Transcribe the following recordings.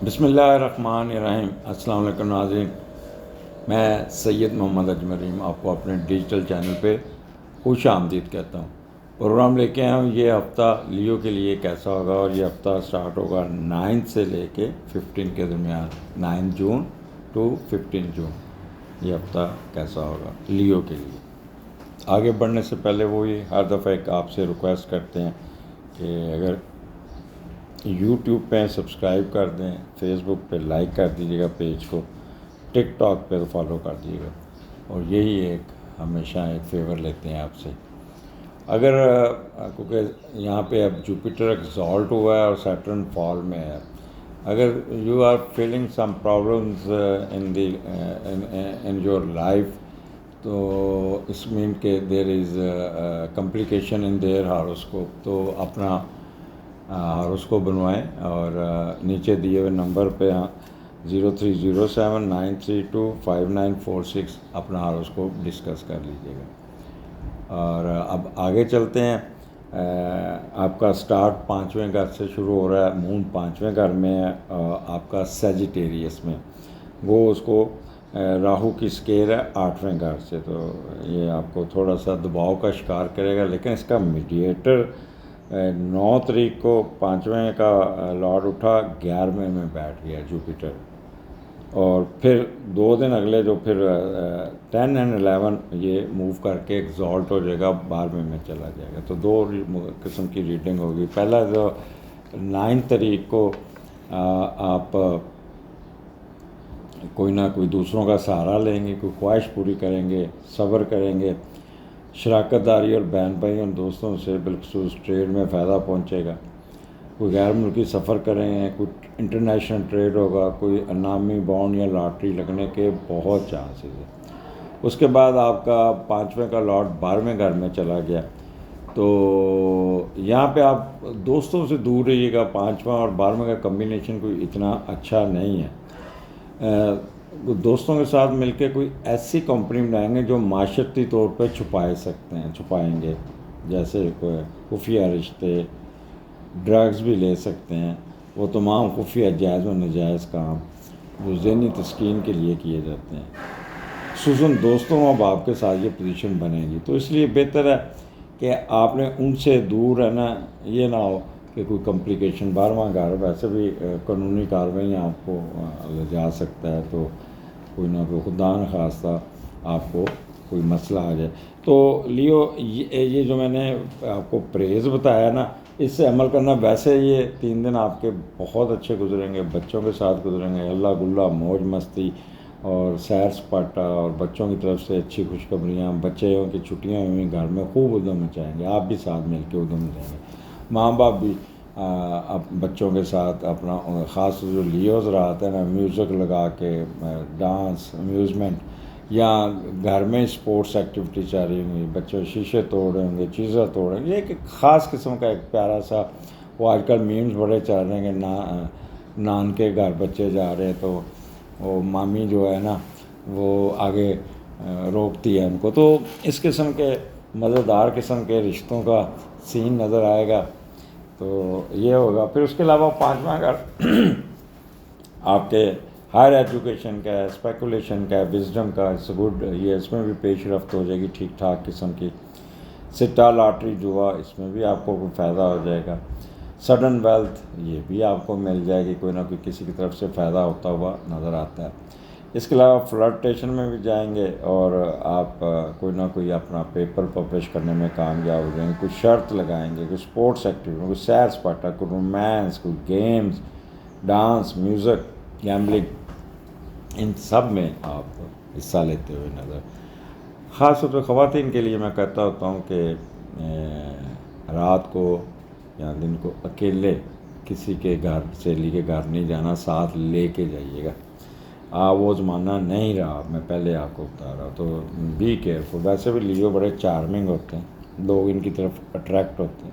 بسم اللہ الرحمن الرحیم۔ السلام علیکم ناظرین، میں سید محمد اجمریم آپ کو اپنے ڈیجیٹل چینل پہ خوش آمدید کہتا ہوں۔ پروگرام لے کے آیا ہوں یہ ہفتہ لیو کے لیے کیسا ہوگا، اور یہ ہفتہ سٹارٹ ہوگا 9 سے لے کے 15 کے درمیان، 9 جون ٹو 15 جون۔ یہ ہفتہ کیسا ہوگا لیو کے لیے۔ آگے بڑھنے سے پہلے وہی ہر دفعہ ایک آپ سے ریکویسٹ کرتے ہیں کہ اگر یوٹیوب پہ سبسکرائب کر دیں، فیس بک پہ لائک کر دیجیے گا پیج کو، ٹک ٹاک پہ فالو کر دیجیے گا، اور یہی ایک ہمیشہ ایک فیور لیتے ہیں آپ سے۔ اگر کیونکہ یہاں پہ اب جوپیٹر ایگزالٹ ہوا ہے اور سیٹرن فال میں ہے، اگر you are feeling some problems in your life, تو اس مین کہ there is complication in their horoscope, تو اپنا ہاروسکوپ بنوائیں اور نیچے دیے ہوئے نمبر پہ 030793259446 اپنا ہاروسکوپ ڈسکس کر لیجیے گا۔ اور اب آگے چلتے ہیں۔ آپ کا سٹارٹ 5ویں گھر سے شروع ہو رہا ہے، مون 5ویں گھر میں ہے، آپ کا سیجیٹیریس میں، وہ اس کو راہو کی سکیر ہے 8ویں گھر سے، تو یہ آپ کو تھوڑا سا دباؤ کا شکار کرے گا، لیکن اس کا میڈیٹر 9 تاریخ کو 5ویں کا لارڈ اٹھا 11ویں میں بیٹھ گیا جوپیٹر، اور پھر 2 دن اگلے جو پھر 10 اور 11 یہ موو کر کے ایگزالٹ ہو جائے گا، 12ویں میں چلا جائے گا۔ تو 2 قسم کی ریڈنگ ہوگی۔ پہلا جو 9 تاریخ کو آپ کوئی نہ کوئی دوسروں کا سہارا لیں گے، کوئی خواہش پوری کریں گے، صبر کریں گے، شراکت داری اور بہن بھائی اور دوستوں سے بالخصوص ٹریڈ میں فائدہ پہنچے گا، کوئی غیر ملکی سفر کریں گے، کوئی انٹرنیشنل ٹریڈ ہوگا، کوئی انعامی بانڈ یا لاٹری لگنے کے بہت چانسز ہیں۔ اس کے بعد آپ کا 5ویں کا لارڈ 12ویں گھر میں چلا گیا، تو یہاں پہ آپ دوستوں سے دور رہیے گا۔ 5واں اور 12ویں کا کمبینیشن کوئی اتنا اچھا نہیں ہے۔ دوستوں کے ساتھ مل کے کوئی ایسی کمپنی بنائیں گے جو معاشرتی طور پہ چھپائیں گے، جیسے کوئی خفیہ رشتے، ڈرگز بھی لے سکتے ہیں، وہ تمام خفیہ جائز و ناجائز کام جو ذہنی تسکین کے لیے کیے جاتے ہیں، خصوصاً دوستوں اور باپ کے ساتھ یہ پوزیشن بنے گی۔ تو اس لیے بہتر ہے کہ آپ نے ان سے دور رہنا، یہ نہ ہو کہ کوئی کمپلیکیشن۔ 12واں گھر ویسے بھی قانونی کارروائیاں آپ کو لے جا سکتا ہے، تو کوئی نہ کوئی خدا نخواستہ آپ کو کوئی مسئلہ آ جائے۔ تو لیو، یہ جو میں نے آپ کو پریز بتایا نا، اس سے عمل کرنا۔ ویسے یہ 3 دن آپ کے بہت اچھے گزریں گے، بچوں کے ساتھ گزریں گے، اللہ گلا موج مستی اور سیر سپاٹا، اور بچوں کی طرف سے اچھی خوشخبریاں، بچوں کی چھٹیاں ہوئیں گھر میں خوب ادھم مچائیں گے، آپ بھی ساتھ مل کے ادھم مچائیں گے، ماں باپ بھی بچوں کے ساتھ اپنا، خاص جو لیوز رہا ہے نا، میوزک لگا کے ڈانس امیوزمنٹ، یا گھر میں اسپورٹس ایکٹیویٹی چل رہی ہوں گی، بچے شیشے توڑ رہے ہوں گے، چیزیں توڑ رہے ہیں، یہ ایک خاص قسم کا ایک پیارا سا، وہ آج کل میمز بڑے چل رہے ہیں کہ نان کے گھر بچے جا رہے ہیں، تو وہ مامی جو ہے نا وہ آگے روکتی ہے ان کو، تو اس قسم کے مزیدار قسم کے رشتوں کا سین نظر آئے گا۔ تو یہ ہوگا۔ پھر اس کے علاوہ 5واں گھر آپ کے ہائر ایجوکیشن کا ہے، اسپیکولیشن کا ہے، وزڈم کا، اٹس گڈ، یہ اس میں بھی پیش رفت ہو جائے گی ٹھیک ٹھاک قسم کی۔ سٹا، لاٹری، جوا، اس میں بھی آپ کو کوئی فائدہ ہو جائے گا۔ سڈن ویلتھ، یہ بھی آپ کو مل جائے گی، کوئی نہ کوئی کسی کی طرف سے فائدہ ہوتا ہوا نظر آتا ہے۔ اس کے علاوہ فلرٹیشن میں بھی جائیں گے، اور آپ کوئی نہ کوئی اپنا پیپر پبلش کرنے میں کامیاب ہو جائیں گے، کوئی شرط لگائیں گے، کوئی اسپورٹس ایکٹیویٹی، کوئی سیر سپاٹا، کوئی رومانس، کوئی گیمز، ڈانس، میوزک، گیمبلنگ، ان سب میں آپ حصہ لیتے ہوئے نظر۔ خاص طور پہ خواتین کے لیے میں کہتا ہوتا ہوں کہ رات کو یا دن کو اکیلے کسی کے گھر، سہیلی کے گھر نہیں جانا، ساتھ لے کے جائیے گا۔ وہ زمانہ نہیں رہا، میں پہلے آپ کو بتا رہا ہوں، تو بی کیئرفل۔ ویسے بھی لیو بڑے چارمنگ ہوتے ہیں، لوگ ان کی طرف اٹریکٹ ہوتے ہیں۔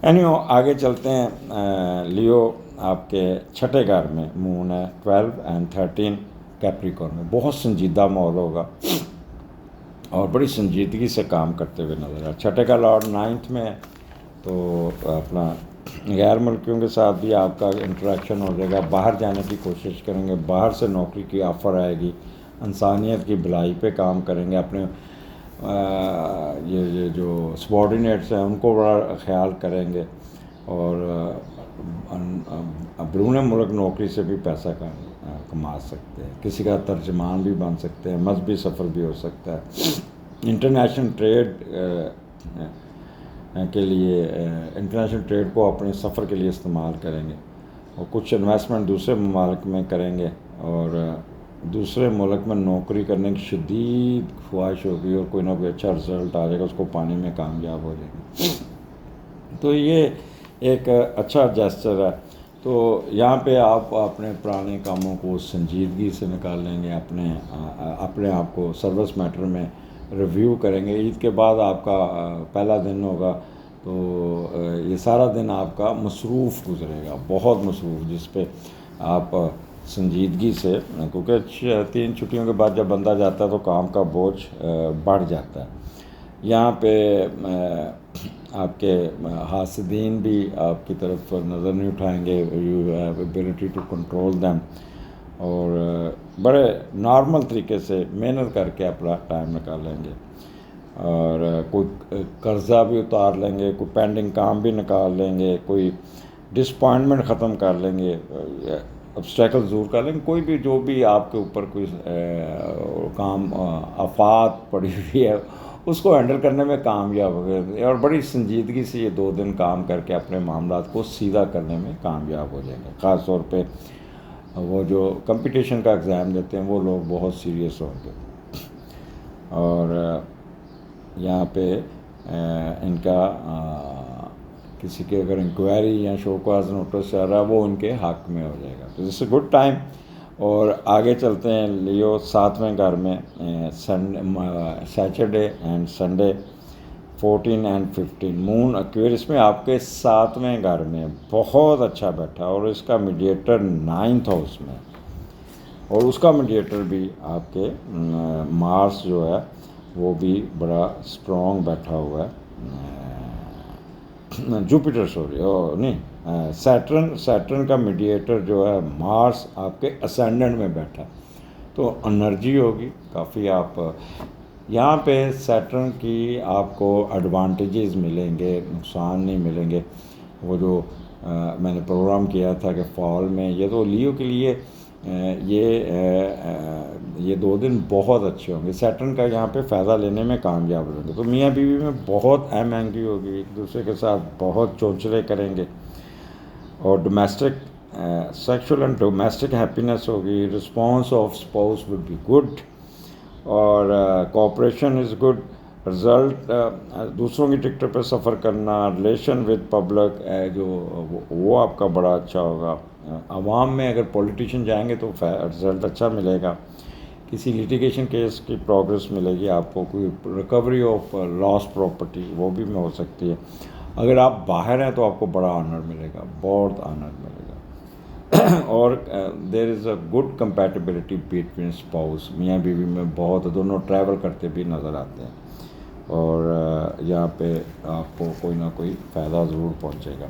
اینیو آگے چلتے ہیں۔ لیو آپ کے 6 گھر میں مون ہے، 12 اور 13 کیپریکارن میں، بہت سنجیدہ ماحول ہوگا اور بڑی سنجیدگی سے کام کرتے ہوئے نظر آ رہا ہے۔ 6 کا لارڈ 9th میں ہے، تو اپنا غیر ملکیوں کے ساتھ بھی آپ کا انٹریکشن ہو جائے گا، باہر جانے کی کوشش کریں گے، باہر سے نوکری کی آفر آئے گی، انسانیت کی بھلائی پہ کام کریں گے، اپنے یہ جو سبارڈینیٹس ہیں ان کو بڑا خیال کریں گے، اور بیرون ملک نوکری سے بھی پیسہ کما سکتے ہیں، کسی کا ترجمان بھی بن سکتے ہیں، مذہبی سفر بھی ہو سکتا ہے، انٹرنیشنل ٹریڈ کے لیے انٹرنیشنل ٹریڈ کو اپنے سفر کے لیے استعمال کریں گے، اور کچھ انویسٹمنٹ دوسرے ممالک میں کریں گے، اور دوسرے ملک میں نوکری کرنے کی شدید خواہش ہوگی، اور کوئی نہ کوئی اچھا رزلٹ آ جائے گا، اس کو پانے میں کامیاب ہو جائیں گے۔ تو یہ ایک اچھا جیسچر ہے۔ تو یہاں پہ آپ اپنے پرانے کاموں کو سنجیدگی سے نکال لیں گے، اپنے آپ کو سروس میٹر میں ریویو کریں گے۔ عید کے بعد آپ کا پہلا دن ہوگا، تو یہ سارا دن آپ کا مصروف گزرے گا، بہت مصروف، جس پہ آپ سنجیدگی سے، کیونکہ 3 چھٹیوں کے بعد جب بندہ جاتا ہے تو کام کا بوجھ بڑھ جاتا ہے۔ یہاں پہ آپ کے حاسدین بھی آپ کی طرف نظر نہیں اٹھائیں گے، you have ability to control them, اور بڑے نارمل طریقے سے محنت کر کے اپنا ٹائم نکال لیں گے، اور کوئی قرضہ بھی اتار لیں گے، کوئی پینڈنگ کام بھی نکال لیں گے، کوئی ڈسپوائنٹمنٹ ختم کر لیں گے، obstacles دور کر لیں گے، کوئی بھی جو بھی آپ کے اوپر کوئی کام آفات پڑی ہوئی ہے اس کو ہینڈل کرنے میں کامیاب ہو گئے، اور بڑی سنجیدگی سے یہ 2 دن کام کر کے اپنے معاملات کو سیدھا کرنے میں کامیاب ہو جائیں گے۔ خاص طور پہ وہ جو کمپٹیشن کا ایگزام دیتے ہیں وہ لوگ بہت سیریس ہوں گے، اور یہاں پہ ان کا کسی کے اگر انکوائری یا شو کاز نوٹس آ رہا ہے وہ ان کے حق میں ہو جائے گا، تو دس اے گڈ ٹائم۔ اور آگے چلتے ہیں لیو 7ویں گھر میں، سیٹرڈے اینڈ سنڈے 14 اینڈ 15، مون ایکویرس میں آپ کے 7ویں گھر میں بہت اچھا بیٹھا، اور اس کا میڈیٹر 9th ہاؤس میں، اور اس کا میڈیٹر بھی آپ کے مارس جو ہے وہ بھی بڑا اسٹرانگ بیٹھا ہوا ہے، جوپیٹر نہیں، سیٹرن کا میڈیٹر جو ہے مارس آپ کے اسینڈنٹ میں بیٹھا، تو انرجی ہوگی کافی۔ آپ یہاں پہ سیٹرن کی آپ کو ایڈوانٹیجز ملیں گے، نقصان نہیں ملیں گے۔ وہ جو میں نے پروگرام کیا تھا کہ فال میں، یہ تو لیو کے لیے یہ 2 دن بہت اچھے ہوں گے، سیٹرن کا یہاں پہ فائدہ لینے میں کامیاب رہیں گے، تو میاں بیوی میں بہت اہم آہنگی ہوگی، ایک دوسرے کے ساتھ بہت چونچلے کریں گے، اور سیکشول اینڈ ڈومیسٹک ہیپینس ہوگی، response of spouse would be good, اور کوآپریشن از گڈ، رزلٹ دوسروں کی ٹکٹ پہ سفر کرنا، ریلیشن ود پبلک جو وہ آپ کا بڑا اچھا ہوگا، عوام میں اگر پولیٹیشین جائیں گے تو رزلٹ اچھا ملے گا، کسی لیٹیگیشن کیس کی پروگرس ملے گی آپ کو، کوئی ریکوری آف لاس پراپرٹی وہ بھی ہو سکتی ہے، اگر آپ باہر ہیں تو آپ کو بڑا آنر ملے گا، بہت آنر ملے گا، اور there is a good compatibility between spouse, میاں بیوی میں بہت، دونوں ٹریول کرتے بھی نظر آتے ہیں، اور یہاں پہ آپ کو کوئی نہ کوئی فائدہ ضرور پہنچے گا۔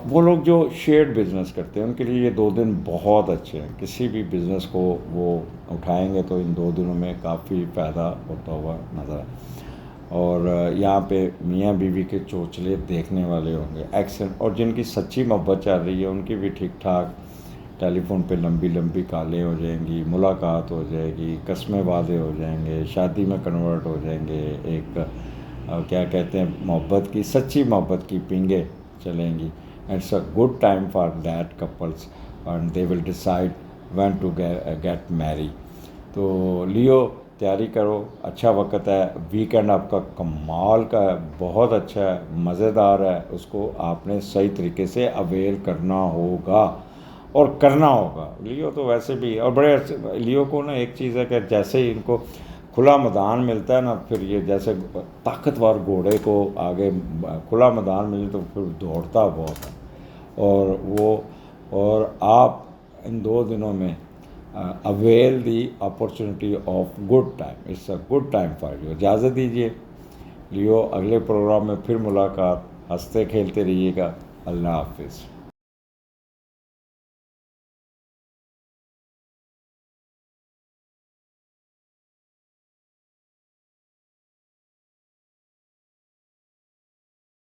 وہ لوگ جو شیئرڈ بزنس کرتے ہیں ان کے لیے یہ 2 دن بہت اچھے ہیں، کسی بھی بزنس کو وہ اٹھائیں گے تو ان 2 دنوں میں کافی فائدہ ہوتا ہوا نظر آئے، اور یہاں پہ میاں بیوی کے چوچلے دیکھنے والے ہوں گے، ایکسیڈنٹ، اور جن کی سچی محبت چل رہی ہے ان کی بھی ٹھیک ٹھاک ٹیلی فون پہ لمبی لمبی کالیں ہو جائیں گی، ملاقات ہو جائے گی، قسمیں وعدے ہو جائیں گے، شادی میں کنورٹ ہو جائیں گے، ایک کیا کہتے ہیں محبت کی، سچی محبت کی پینگیں چلیں گی۔ It's a good time for that couples, and they will decide when to get marry. تو لیو تیاری کرو، اچھا وقت ہے، ویکینڈ آپ کا کمال کا ہے، بہت اچھا ہے، مزیدار ہے، اس کو آپ نے صحیح طریقے سے اویل کرنا ہوگا اور کرنا ہوگا۔ لیو تو ویسے بھی، اور بڑے لیو کو نا ایک چیز ہے کہ جیسے ہی ان کو کھلا میدان ملتا ہے نا، پھر یہ جیسے طاقتور گھوڑے کو آگے کھلا میدان ملے تو پھر دوڑتا بہت ہے، اور آپ ان 2 دنوں میں avail the opportunity of good time, it's a good time for you. اجازت دیجیے لیو، اگلے پروگرام میں پھر ملاقات۔ ہنستے کھیلتے رہیے گا. اللہ حافظ.